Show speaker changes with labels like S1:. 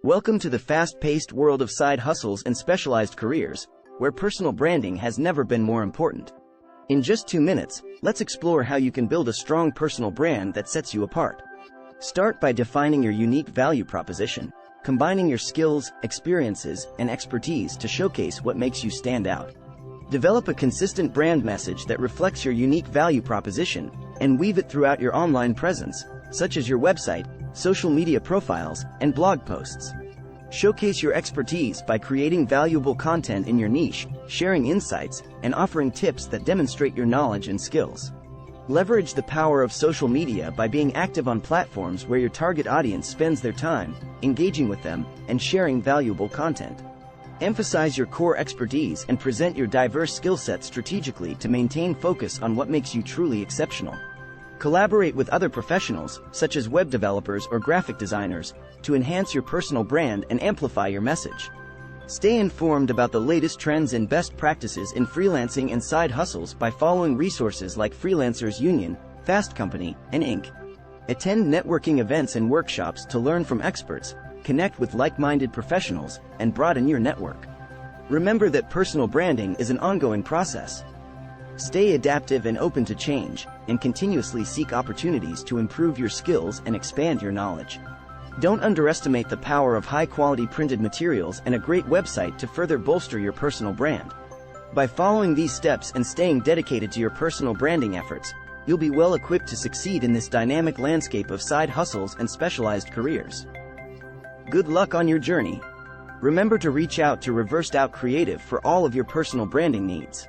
S1: Welcome to the fast-paced world of side hustles and specialized careers, where personal branding has never been more important. In just 2 minutes, let's explore how you can build a strong personal brand that sets you apart. Start by defining your unique value proposition, combining your skills, experiences, and expertise to showcase what makes you stand out. Develop a consistent brand message that reflects your unique value proposition, and weave it throughout your online presence, such as your website, social media profiles, and blog posts. Showcase your expertise by creating valuable content in your niche, sharing insights, and offering tips that demonstrate your knowledge and skills. Leverage the power of social media by being active on platforms where your target audience spends their time, engaging with them, and sharing valuable content. Emphasize your core expertise and present your diverse skill set strategically to maintain focus on what makes you truly exceptional. Collaborate with other professionals, such as web developers or graphic designers, to enhance your personal brand and amplify your message. Stay informed about the latest trends and best practices in freelancing and side hustles by following resources like Freelancers Union, Fast Company, and Inc. Attend networking events and workshops to learn from experts, connect with like-minded professionals, and broaden your network. Remember that personal branding is an ongoing process. Stay adaptive and open to change, and continuously seek opportunities to improve your skills and expand your knowledge. Don't underestimate the power of high-quality printed materials and a great website to further bolster your personal brand. By following these steps and staying dedicated to your personal branding efforts, you'll be well equipped to succeed in this dynamic landscape of side hustles and specialized careers. Good luck on your journey. Remember to reach out to Reversed Out Creative for all of your personal branding needs.